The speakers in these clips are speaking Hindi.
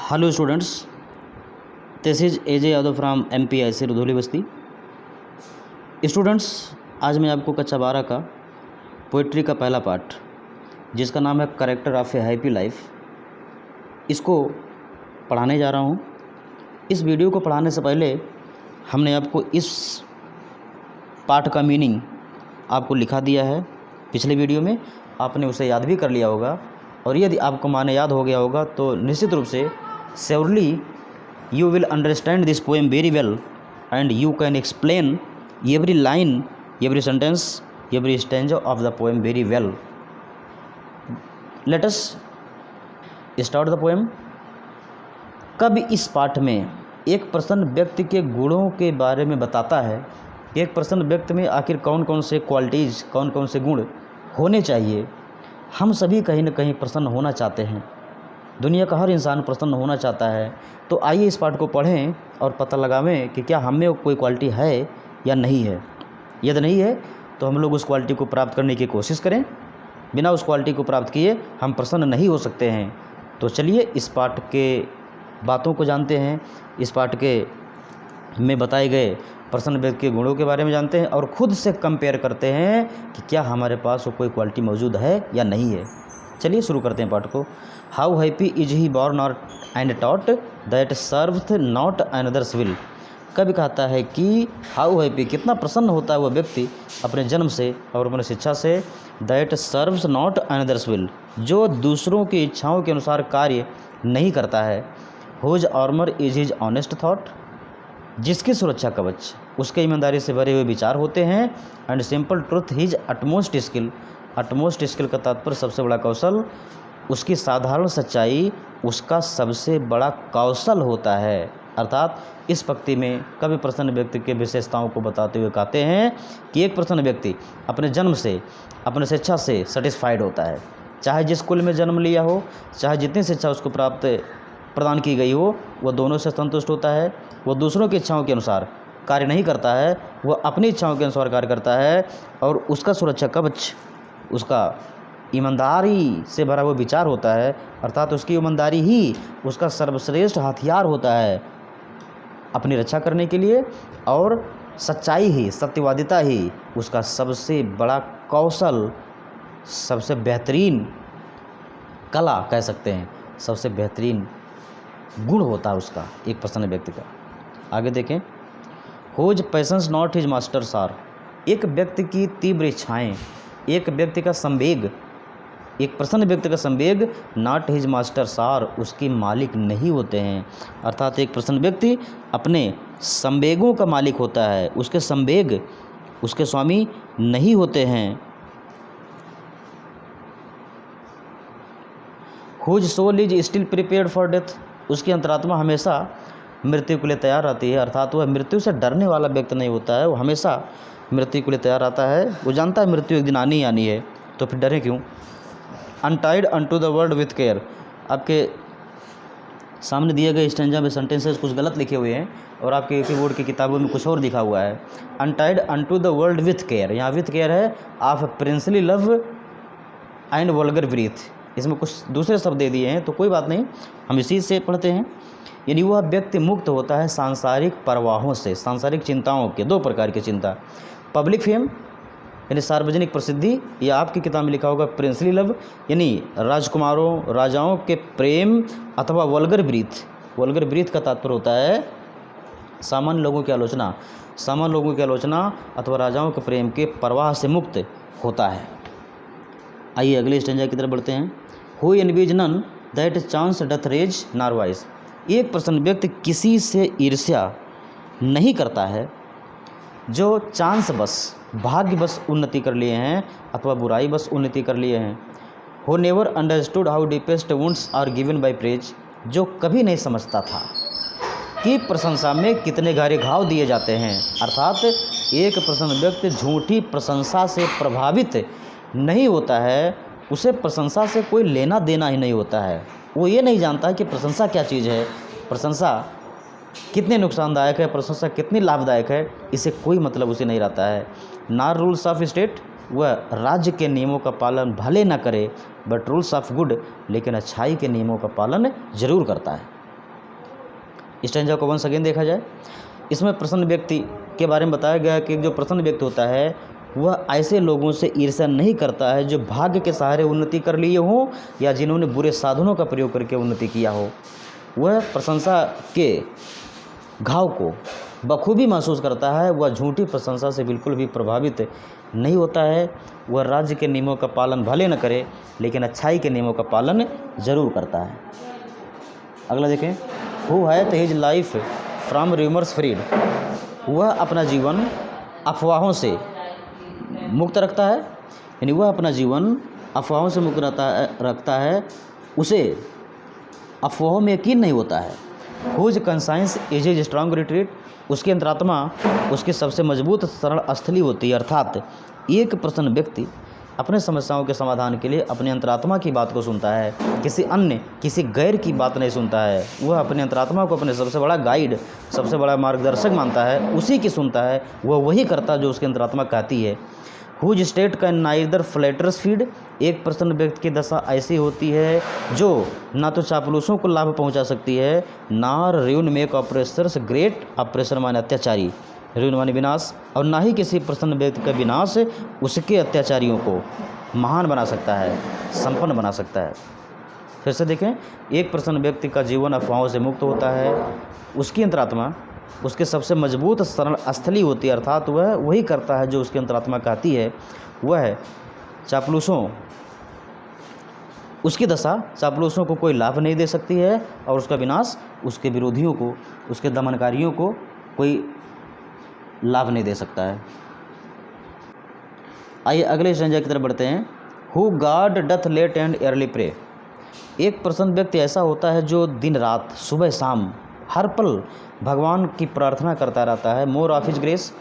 Hello students, this is AJ Yadav from MPIC Rudhauli Basti. Students, आज मैं आपको कक्षा 12 का पोइट्री का पहला पार्ट, जिसका नाम है character of a happy life, इसको पढ़ाने जा रहा हूँ। इस वीडियो को पढ़ाने से पहले हमने आपको इस पाठ का मीनिंग आपको लिखा दिया है। पिछले वीडियो में आपने उसे याद भी कर लिया होगा, और यदि आपको माने याद हो गया होगा तो निश्चित रूप से surely you will understand this poem very well and you can explain every line, every sentence, every stanza of the poem very well. Let us start the poem. कब इस पाठ में एक प्रसन्न व्यक्ति के गुणों के बारे में बताता है। एक प्रसन्न व्यक्ति में आखिर कौन कौन से क्वालिटीज़, कौन कौन से गुण होने चाहिए। हम सभी कहीं न कहीं प्रसन्न होना चाहते हैं। दुनिया का हर इंसान प्रसन्न होना चाहता है। तो आइए इस पाठ को पढ़ें और पता लगावें कि क्या हम में कोई क्वालिटी है या नहीं है। यदि नहीं है तो हम लोग उस क्वालिटी को प्राप्त करने की कोशिश करें। बिना उस क्वालिटी को प्राप्त किए हम प्रसन्न नहीं हो सकते हैं। तो चलिए इस पाठ के बातों को जानते हैं। इस पाठ के में बताए गए प्रसन्न व्यक्ति के गुणों के बारे में जानते हैं और ख़ुद से कंपेयर करते हैं कि क्या हमारे पास वो कोई क्वालिटी मौजूद है या नहीं है। चलिए शुरू करते हैं पाठ को। How happy is he born और and taught that serveth not another's will. कभी कहता है कि हाउ हैप्पी, कितना प्रसन्न होता है वह व्यक्ति अपने जन्म से और अपने शिक्षा से। That serves not another's will, जो दूसरों की इच्छाओं के अनुसार कार्य नहीं करता है। Whose armour is his honest thought, जिसकी सुरक्षा कवच उसके ईमानदारी से भरे हुए विचार होते हैं। And simple truth his utmost skill, utmost skill का तात्पर्य सबसे बड़ा कौशल। उसकी साधारण सच्चाई उसका सबसे बड़ा कौशल होता है। अर्थात इस पंक्ति में कवि प्रसन्न व्यक्ति के विशेषताओं को बताते हुए कहते हैं कि एक प्रसन्न व्यक्ति अपने जन्म से, अपने शिक्षा से सेटिस्फाइड होता है। चाहे जिस कुल में जन्म लिया हो, चाहे जितनी शिक्षा उसको प्रदान की गई हो, वह दोनों से संतुष्ट होता है। वह दूसरों की इच्छाओं के अनुसार कार्य नहीं करता है, वह अपनी इच्छाओं के अनुसार कार्य करता है। और उसका सुरक्षा कवच उसका ईमानदारी से भरा हुआ विचार होता है। अर्थात उसकी ईमानदारी ही उसका सर्वश्रेष्ठ हथियार होता है अपनी रक्षा करने के लिए, और सच्चाई ही, सत्यवादिता ही उसका सबसे बड़ा कौशल, सबसे बेहतरीन कला कह सकते हैं, सबसे बेहतरीन गुण होता है उसका, एक प्रसन्न व्यक्ति का। आगे देखें। Whose passions not his masters are, एक व्यक्ति की तीव्र इच्छाएँ, एक व्यक्ति का संवेग, एक प्रसन्न व्यक्ति का संवेग नॉट हिज मास्टर्स आर, उसके मालिक नहीं होते हैं। अर्थात एक प्रसन्न व्यक्ति अपने संवेगों का मालिक होता है, उसके संवेग उसके स्वामी नहीं होते हैं। Whose soul is still prepared for death, उसकी अंतरात्मा हमेशा मृत्यु के लिए तैयार रहती है। अर्थात वह मृत्यु से डरने वाला व्यक्ति नहीं होता है, वो हमेशा मृत्यु के लिए तैयार रहता है। वो जानता है मृत्यु एक दिन आनी ही आनी है, तो फिर डरे क्यों। Untied unto the world with care, आपके सामने दिए गए स्टैंजा में सेंटेंसेस कुछ गलत लिखे हुए हैं और आपके कीबोर्ड की किताबों में कुछ और लिखा हुआ है। Untied unto the world with care, यहाँ विथ केयर है of princely love and vulgar breath, इसमें कुछ दूसरे शब्द दे दिए हैं, तो कोई बात नहीं, हम इसी से पढ़ते हैं। यानी वह व्यक्ति मुक्त होता है सांसारिक परवाहों से, सांसारिक चिंताओं के, दो प्रकार की चिंता। पब्लिक फेम यानी सार्वजनिक प्रसिद्धि, या आपकी किताब में लिखा होगा प्रिंसली लव यानी राजकुमारों, राजाओं के प्रेम, अथवा वल्गर ब्रीथ, वल्गर ब्रीथ का तात्पर्य होता है सामान्य लोगों की आलोचना, सामान्य लोगों की आलोचना अथवा राजाओं के प्रेम के परवाह से मुक्त होता है। आइए अगले स्टेंजा की तरफ बढ़ते हैं। Who envies none that chance doth raise nor vice, एक प्रसन्न व्यक्ति किसी से ईर्ष्या नहीं करता है जो चांस बस, भाग्य बस उन्नति कर लिए हैं अथवा बुराई बस उन्नति कर लिए हैं। Who never understood how deepest wounds are given by praise, जो कभी नहीं समझता था कि प्रशंसा में कितने गहरे घाव दिए जाते हैं। अर्थात एक प्रसन्न व्यक्ति झूठी प्रशंसा से प्रभावित नहीं होता है, उसे प्रशंसा से कोई लेना देना ही नहीं होता है। वो ये नहीं जानता कि प्रशंसा क्या चीज़ है, प्रशंसा कितने नुकसानदायक है, प्रशंसा कितनी लाभदायक है, इसे कोई मतलब उसे नहीं रहता है। नार रूल्स ऑफ स्टेट, वह राज्य के नियमों का पालन भले न करे, बट रूल्स ऑफ गुड, लेकिन अच्छाई के नियमों का पालन जरूर करता है। स्टैंजा को वंस अगेन देखा जाए, इसमें प्रसन्न व्यक्ति के बारे में बताया गया कि जो प्रसन्न व्यक्ति होता है वह ऐसे लोगों से ईर्ष्या नहीं करता है जो भाग्य के सहारे उन्नति कर लिए हों या जिन्होंने बुरे साधनों का प्रयोग करके उन्नति किया हो। वह प्रशंसा के घाव को बखूबी महसूस करता है। वह झूठी प्रशंसा से बिल्कुल भी प्रभावित नहीं होता है। वह राज्य के नियमों का पालन भले न करे लेकिन अच्छाई के नियमों का पालन जरूर करता है। अगला देखें, who hath his life from rumours freed. वह अपना जीवन अफवाहों से मुक्त रखता है, यानी वह अपना जीवन अफवाहों से मुक्त रखता है, उसे अफवाहों में यकीन नहीं होता है। Whose conscience is is strong retreat. उसकी अंतरात्मा उसकी सबसे मजबूत शरण स्थली होती है। अर्थात एक प्रसन्न व्यक्ति अपने समस्याओं के समाधान के लिए अपनी अंतरात्मा की बात को सुनता है, किसी अन्य किसी गैर की बात नहीं सुनता है। वह अपनी अंतरात्मा को अपने सबसे बड़ा गाइड, सबसे बड़ा मार्गदर्शक मानता है, उसी की सुनता है। वह वही करता है जो उसकी अंतरात्मा कहती है। Whose state can neither flatters feed. एक प्रसन्न व्यक्ति की दशा ऐसी होती है जो ना तो चापलूसों को लाभ पहुंचा सकती है, नार ruin make oppressors great. Oppressor माने अत्याचारी, र्यून माने विनाश, और ना ही किसी प्रसन्न व्यक्ति का विनाश उसके अत्याचारियों को महान बना सकता है, संपन्न बना सकता है। फिर से देखें, एक प्रसन्न व्यक्ति का जीवन अफवाहों से मुक्त होता है। उसकी अंतरात्मा उसके सबसे मजबूत शरण स्थली होती है। अर्थात वह वही करता है जो उसकी अंतरात्मा कहती है। वह चापलूसों उसकी दशा चापलूसों को कोई लाभ नहीं दे सकती है और उसका विनाश उसके विरोधियों को, उसके दमनकारियों को कोई लाभ नहीं दे सकता है। आइए अगले स्टैंजा की तरफ बढ़ते हैं। Who God doth late and early pray. एक प्रसन्न व्यक्ति ऐसा होता है जो दिन रात, सुबह शाम, हर पल भगवान की प्रार्थना करता रहता है। मोर ऑफ हिज ग्रेस,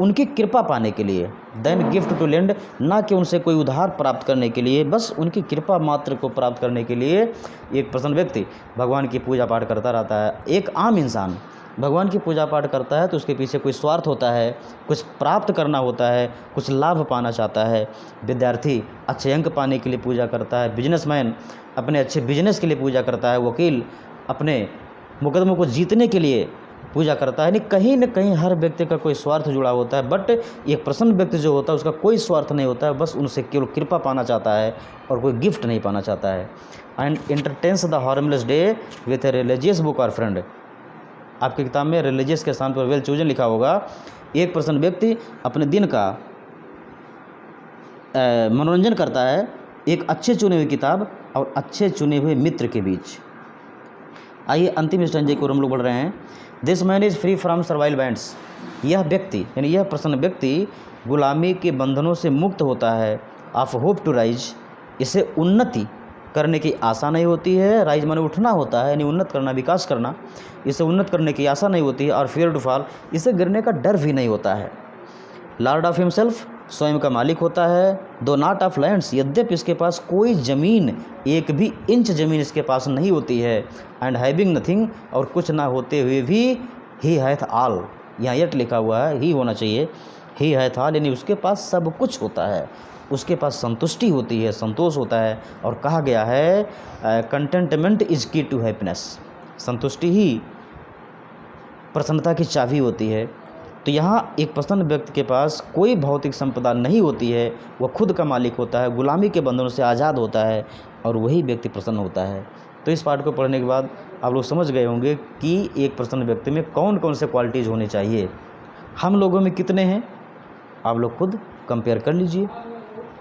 उनकी कृपा पाने के लिए, देन गिफ्ट टू लेंड, ना कि उनसे कोई उधार प्राप्त करने के लिए, बस उनकी कृपा मात्र को प्राप्त करने के लिए एक प्रसन्न व्यक्ति भगवान की पूजा पाठ करता रहता है। एक आम इंसान भगवान की पूजा पाठ करता है तो उसके पीछे कोई स्वार्थ होता है, कुछ प्राप्त करना होता है, कुछ लाभ पाना चाहता है। विद्यार्थी अच्छे अंक पाने के लिए पूजा करता है, बिजनेसमैन अपने अच्छे बिजनेस के लिए पूजा करता है, वकील अपने मुकदमों को जीतने के लिए पूजा करता है। कहीं न कहीं हर व्यक्ति का कोई स्वार्थ जुड़ा होता है, बट एक प्रसन्न व्यक्ति जो होता है उसका कोई स्वार्थ नहीं होता है, बस उनसे केवल कृपा पाना चाहता है और कोई गिफ्ट नहीं पाना चाहता है। And entertains the harmless day with a religious book और फ्रेंड। आपकी किताब में रिलीजियस के स्थान पर वेल चूजन लिखा होगा। एक प्रसन्न व्यक्ति अपने दिन का मनोरंजन करता है एक अच्छे चुने हुए किताब और अच्छे चुने हुए मित्र के बीच। आइए अंतिम स्टैंजे की ओर हम लोग बढ़ रहे हैं। This man is free from servile bands. यह व्यक्ति यानी यह प्रसन्न व्यक्ति गुलामी के बंधनों से मुक्त होता है। ऑफ होप टू राइज, इसे उन्नति करने की आशा नहीं होती है। राइज माने उठना होता है, यानी उन्नत करना, विकास करना। इसे उन्नत करने की आशा नहीं होती है। और फियर टू फॉल, इसे गिरने का डर भी नहीं होता है। लॉर्ड ऑफ हिमसेल्फ, स्वयं का मालिक होता है। दो नॉट ऑफ लैंड्स, यद्यपि इसके पास कोई ज़मीन, एक भी इंच ज़मीन इसके पास नहीं होती है। एंड हैविंग नथिंग, और कुछ ना होते हुए भी ही हैथ ऑल, यहाँ यट लिखा हुआ है, ही होना चाहिए, ही हैथ ऑल, यानी उसके पास सब कुछ होता है। उसके पास संतुष्टि होती है, संतोष होता है। और कहा गया है कंटेंटमेंट इज की टू हैप्पीनेस, संतुष्टि ही प्रसन्नता की चाबी होती है। तो यहाँ एक प्रसन्न व्यक्ति के पास कोई भौतिक संपदा नहीं होती है, वह खुद का मालिक होता है, गुलामी के बंधनों से आज़ाद होता है, और वही व्यक्ति प्रसन्न होता है। तो इस पाठ को पढ़ने के बाद आप लोग समझ गए होंगे कि एक प्रसन्न व्यक्ति में कौन कौन से क्वालिटीज़ होनी चाहिए। हम लोगों में कितने हैं, आप लोग खुद कंपेयर कर लीजिए।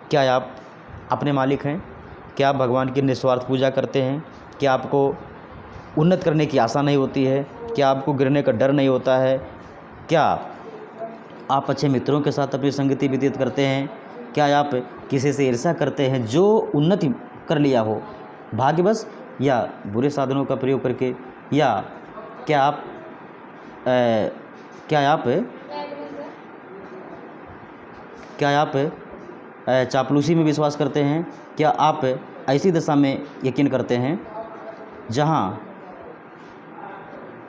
क्या आप अपने मालिक हैं? क्या आप भगवान की निस्वार्थ पूजा करते हैं? क्या आपको उन्नत करने की आशा नहीं होती है? क्या आपको गिरने का डर नहीं होता है? क्या आप अच्छे मित्रों के साथ अपनी संगति व्यतीत करते हैं? क्या आप किसी से ईर्ष्या करते हैं जो उन्नति कर लिया हो भाग्यवश या बुरे साधनों का प्रयोग करके? या क्या आप चापलूसी में विश्वास करते हैं? क्या आप ऐसी दशा में यकीन करते हैं जहां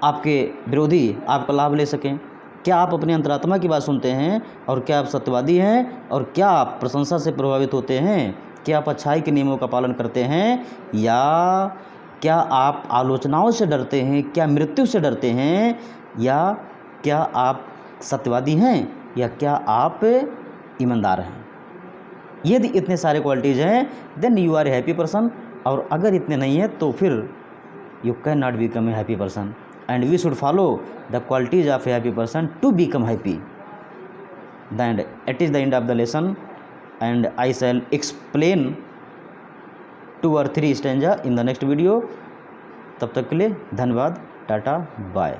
आपके विरोधी आपका लाभ ले सकें? क्या आप अपनी अंतरात्मा की बात सुनते हैं? और क्या आप सत्यवादी हैं? और क्या आप प्रशंसा से प्रभावित होते हैं? क्या आप अच्छाई के नियमों का पालन करते हैं? या क्या आप आलोचनाओं से डरते हैं, क्या मृत्यु से डरते हैं, या क्या आप सत्यवादी हैं, या क्या आप ईमानदार हैं। यदि इतने सारे क्वालिटीज़ हैं then you are a happy person, और अगर इतने नहीं हैं तो फिर you can not become a happy person, and we should follow the qualities of a happy person to become happy. Then it is the end of the lesson, and I shall explain 2 or 3 stanza in the next video. तब तक के लिए धन्यवाद, टाटा, बाय।